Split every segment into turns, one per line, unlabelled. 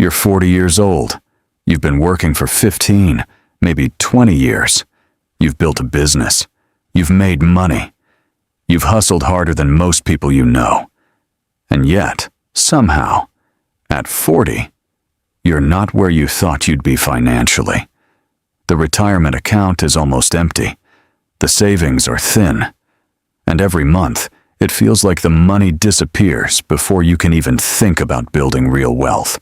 You're 40 years old. You've been working for 15, maybe 20 years. You've built a business. You've made money. You've hustled harder than most people you know. And yet, somehow, at 40, you're not where you thought you'd be financially. The retirement account is almost empty. The savings are thin. And every month, it feels like the money disappears before you can even think about building real wealth.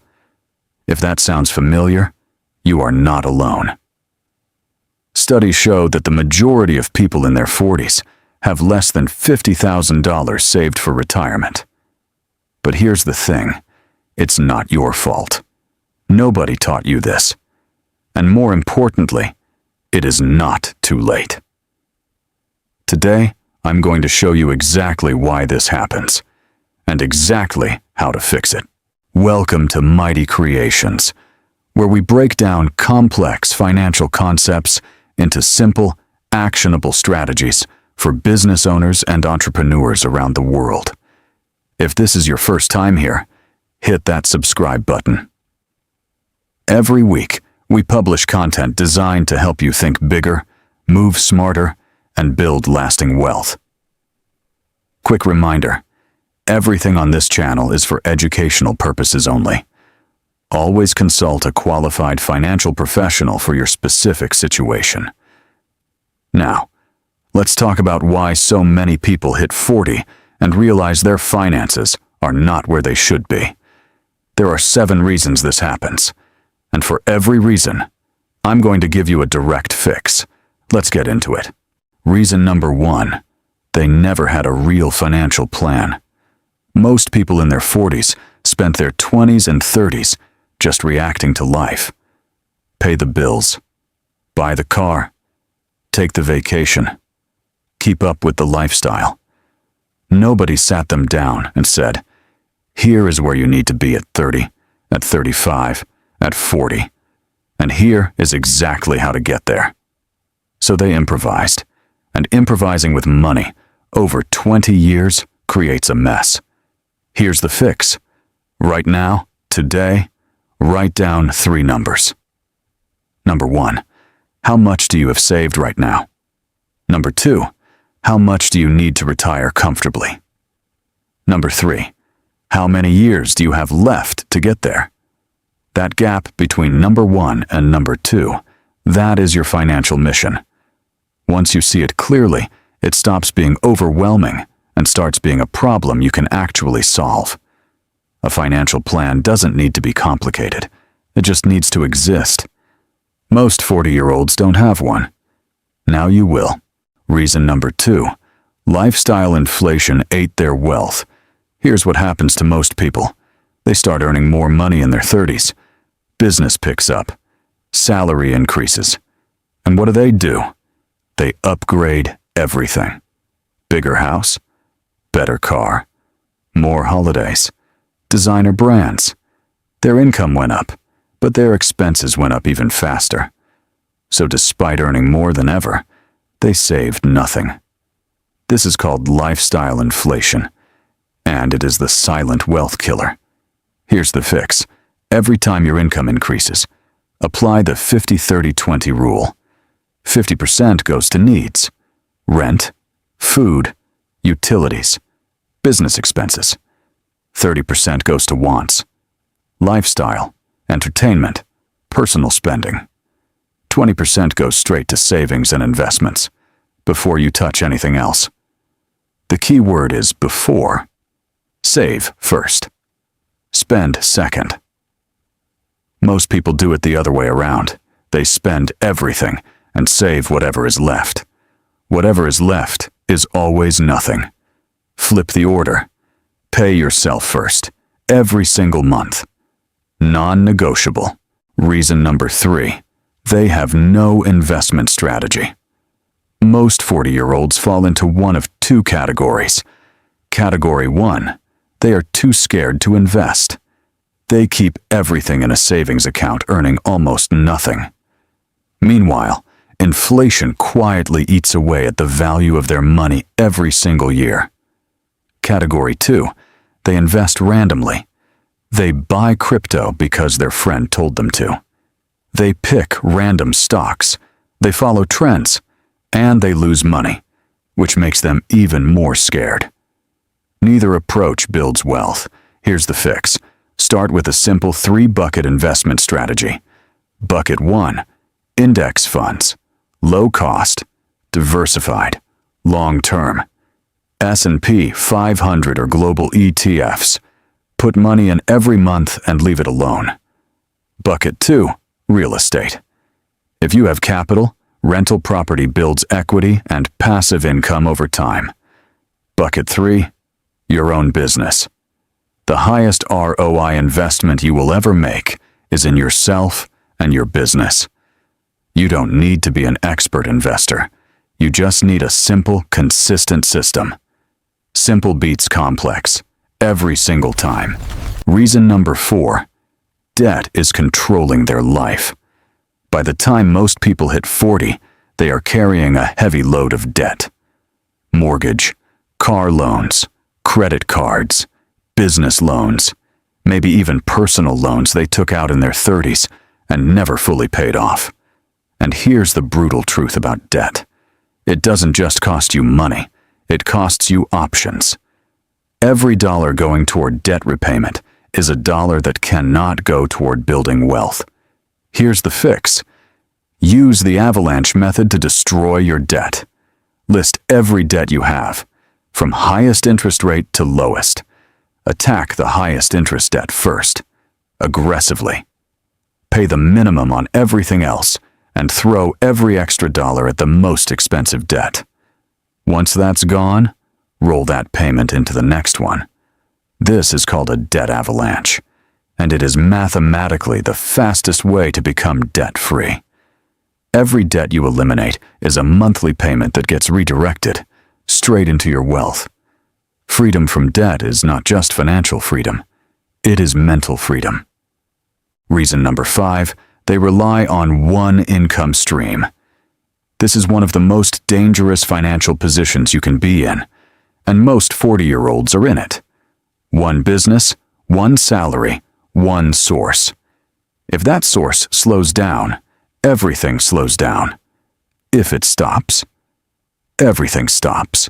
If that sounds familiar, you are not alone. Studies show that the majority of people in their 40s have less than $50,000 saved for retirement. But here's the thing, it's not your fault. Nobody taught you this. And more importantly, it is not too late. Today, I'm going to show you exactly why this happens, and exactly how to fix it. Welcome to Mighty Creations, where we break down complex financial concepts into simple, actionable strategies for business owners and entrepreneurs around the world. If this is your first time here, hit that subscribe button. Every week, we publish content designed to help you think bigger, move smarter, and build lasting wealth. Quick reminder, everything on this channel is for educational purposes only. Always consult a qualified financial professional for your specific situation. Now, let's talk about why so many people hit 40 and realize their finances are not where they should be. There are 7 reasons this happens, and for every reason, I'm going to give you a direct fix. Let's get into it. Reason number 1, they never had a real financial plan. Most people in their 40s spent their 20s and 30s just reacting to life. Pay the bills, buy the car, take the vacation, keep up with the lifestyle. Nobody sat them down and said, here is where you need to be at 30, at 35, at 40, and here is exactly how to get there. So they improvised. And improvising with money over 20 years creates a mess. Here's the fix. Right now, today, write down 3 numbers. Number 1, how much do you have saved right now? Number 2, how much do you need to retire comfortably? Number 3, how many years do you have left to get there? That gap between number 1 and number 2, that is your financial mission. Once you see it clearly, it stops being overwhelming and starts being a problem you can actually solve. A financial plan doesn't need to be complicated. It just needs to exist. Most 40-year-olds don't have one. Now you will. Reason number 2, lifestyle inflation ate their wealth. Here's what happens to most people. They start earning more money in their 30s. Business picks up. Salary increases. And what do? They upgrade everything. Bigger house, better car, more holidays, designer brands. Their income went up, but their expenses went up even faster. So despite earning more than ever, they saved nothing. This is called lifestyle inflation, and it is the silent wealth killer. Here's the fix. Every time your income increases, apply the 50-30-20 rule. 50% goes to needs, rent, food, utilities, business expenses. 30% goes to wants, lifestyle, entertainment, personal spending. 20% goes straight to savings and investments, before you touch anything else. The key word is before. Save first. Spend second. Most people do it the other way around. They spend everything and save whatever is left. Whatever is left is always nothing. Flip the order. Pay yourself first, every single month. Non-negotiable. Reason number 3, they have no investment strategy. Most 40-year-olds fall into one of 2 categories. Category 1, they are too scared to invest. They keep everything in a savings account, earning almost nothing. Meanwhile, inflation quietly eats away at the value of their money every single year. Category 2, they invest randomly. They buy crypto because their friend told them to. They pick random stocks. They follow trends. And they lose money, which makes them even more scared. Neither approach builds wealth. Here's the fix. Start with a simple 3-bucket investment strategy. Bucket 1, index funds. Low cost, diversified, long-term. S&P 500 or global ETFs. Put money in every month and leave it alone. Bucket 2, real estate. If you have capital, rental property builds equity and passive income over time. Bucket 3, your own business. The highest ROI investment you will ever make is in yourself and your business. You don't need to be an expert investor. You just need a simple, consistent system. Simple beats complex, every single time. Reason number 4, debt is controlling their life. By the time most people hit 40, they are carrying a heavy load of debt. Mortgage, car loans, credit cards, business loans, maybe even personal loans they took out in their 30s and never fully paid off. And here's the brutal truth about debt. It doesn't just cost you money, it costs you options. Every dollar going toward debt repayment is a dollar that cannot go toward building wealth. Here's the fix. Use the Avalanche method to destroy your debt. List every debt you have, from highest interest rate to lowest. Attack the highest interest debt first, aggressively. Pay the minimum on everything else, and throw every extra dollar at the most expensive debt. Once that's gone, roll that payment into the next one. This is called a debt avalanche, and it is mathematically the fastest way to become debt-free. Every debt you eliminate is a monthly payment that gets redirected straight into your wealth. Freedom from debt is not just financial freedom, it is mental freedom. Reason number 5, they rely on one income stream. This is one of the most dangerous financial positions you can be in, and most 40-year-olds are in it. One business, one salary, one source. If that source slows down, everything slows down. If it stops, everything stops.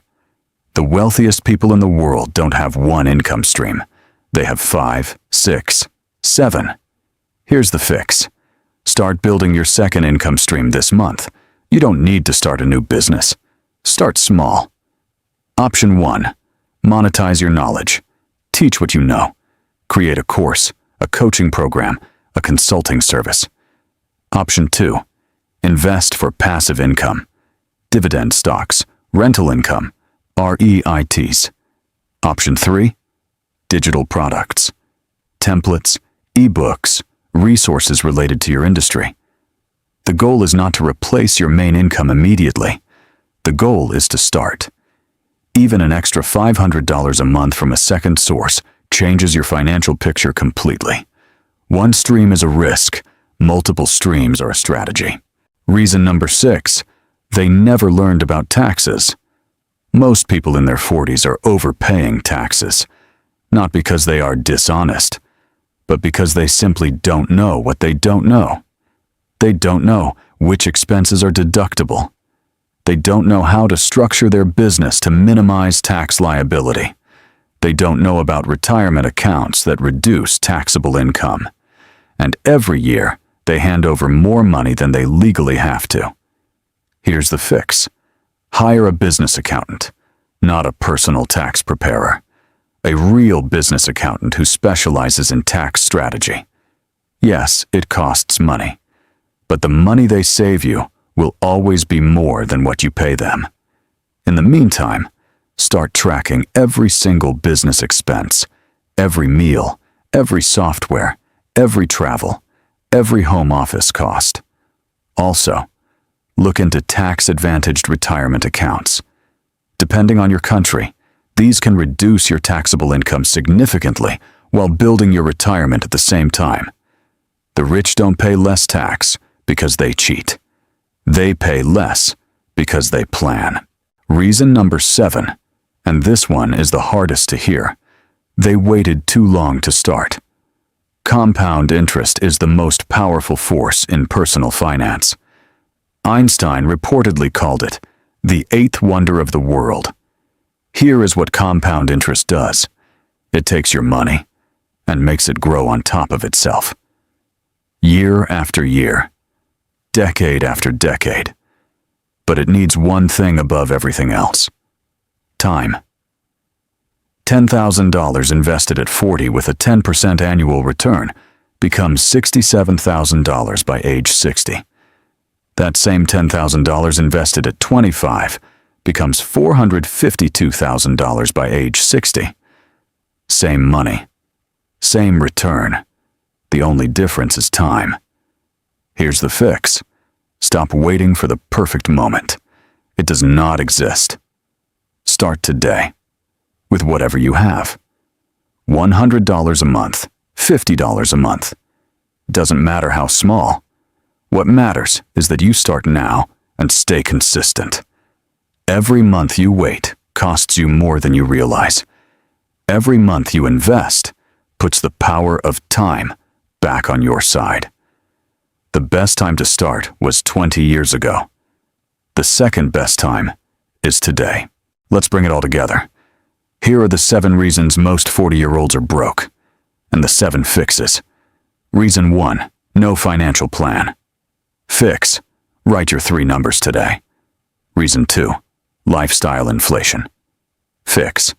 The wealthiest people in the world don't have one income stream. They have 5, 6, 7. Here's the fix. Start building your second income stream this month. You don't need to start a new business. Start small. Option 1. Monetize your knowledge. Teach what you know. Create a course, a coaching program, a consulting service. Option 2. Invest for passive income. Dividend stocks, rental income, REITs. Option 3. Digital products. Templates, ebooks, resources related to your industry. The goal is not to replace your main income immediately. The goal is to start. Even an extra $500 a month from a second source changes your financial picture completely. One stream is a risk, multiple streams are a strategy. Reason number 6, they never learned about taxes. Most people in their 40s are overpaying taxes, not because they are dishonest, but because they simply don't know what they don't know. They don't know which expenses are deductible. They don't know how to structure their business to minimize tax liability. They don't know about retirement accounts that reduce taxable income. And every year, they hand over more money than they legally have to. Here's the fix. Hire a business accountant, not a personal tax preparer. A real business accountant who specializes in tax strategy. Yes, it costs money, but the money they save you will always be more than what you pay them. In the meantime, start tracking every single business expense, every meal, every software, every travel, every home office cost. Also, look into tax-advantaged retirement accounts. Depending on your country, these can reduce your taxable income significantly while building your retirement at the same time. The rich don't pay less tax because they cheat. They pay less because they plan. Reason number 7, and this one is the hardest to hear. They waited too long to start. Compound interest is the most powerful force in personal finance. Einstein reportedly called it the eighth wonder of the world. Here is what compound interest does. It takes your money and makes it grow on top of itself. Year after year, decade after decade. But it needs one thing above everything else: time. $10,000 invested at 40 with a 10% annual return becomes $67,000 by age 60. That same $10,000 invested at 25 becomes $452,000 by age 60. Same money, same return. The only difference is time. Here's the fix. Stop waiting for the perfect moment. It does not exist. Start today with whatever you have. $100 a month, $50 a month. Doesn't matter how small. What matters is that you start now and stay consistent. Every month you wait costs you more than you realize. Every month you invest puts the power of time back on your side. The best time to start was 20 years ago. The second best time is today. Let's bring it all together. Here are the 7 reasons most 40-year-olds are broke, and the 7 fixes. Reason 1, no financial plan. Fix, write your 3 numbers today. Reason 2, lifestyle inflation. Fix,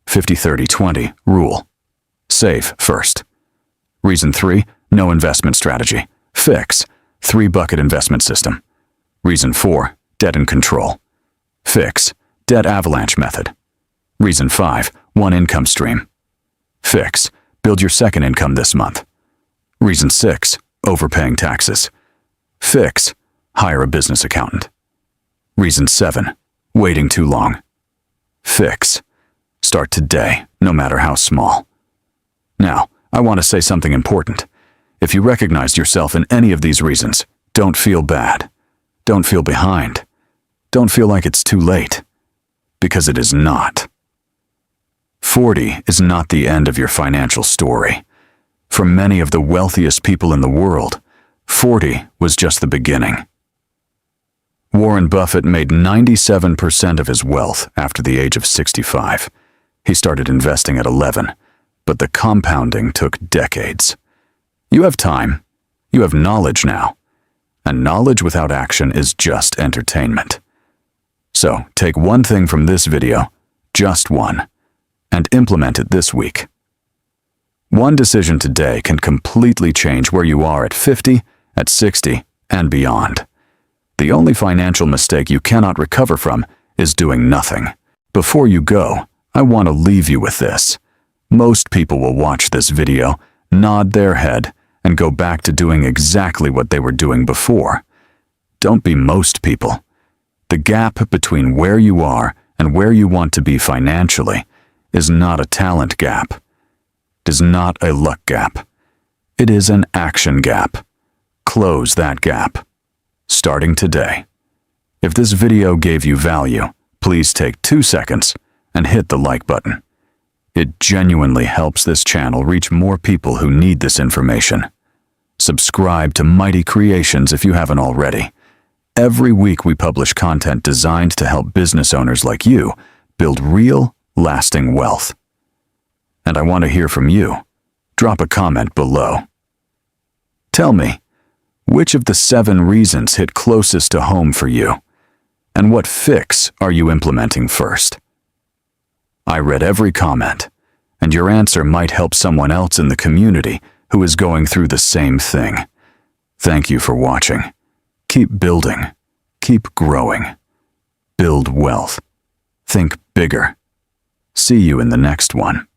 50-30-20 rule. Save first. Reason 3, no investment strategy. Fix, 3-bucket investment system. Reason 4, debt and control. Fix, debt avalanche method. Reason 5, 1 income stream. Fix, build your second income this month. Reason 6, overpaying taxes. Fix, hire a business accountant. Reason 7, waiting too long. Fix, start today, no matter how small. Now, I want to say something important. If you recognized yourself in any of these reasons, don't feel bad. Don't feel behind. Don't feel like it's too late. Because it is not. 40 is not the end of your financial story. For many of the wealthiest people in the world, 40 was just the beginning. Warren Buffett made 97% of his wealth after the age of 65. He started investing at 11, but the compounding took decades. You have time, you have knowledge now, and knowledge without action is just entertainment. So take one thing from this video, just one, and implement it this week. One decision today can completely change where you are at 50, at 60, and beyond. The only financial mistake you cannot recover from is doing nothing. Before you go, I want to leave you with this. Most people will watch this video, nod their head, and go back to doing exactly what they were doing before. Don't be most people. The gap between where you are and where you want to be financially is not a talent gap. It is not a luck gap. It is an action gap. Close that gap. Starting today. If this video gave you value, please take 2 seconds and hit the like button. It genuinely helps this channel reach more people who need this information. Subscribe to Mighty Creations if you haven't already. Every week we publish content designed to help business owners like you build real, lasting wealth. And I want to hear from you. Drop a comment below. Tell me, which of the 7 reasons hit closest to home for you? And what fix are you implementing first? I read every comment, and your answer might help someone else in the community who is going through the same thing. Thank you for watching. Keep building. Keep growing. Build wealth. Think bigger. See you in the next one.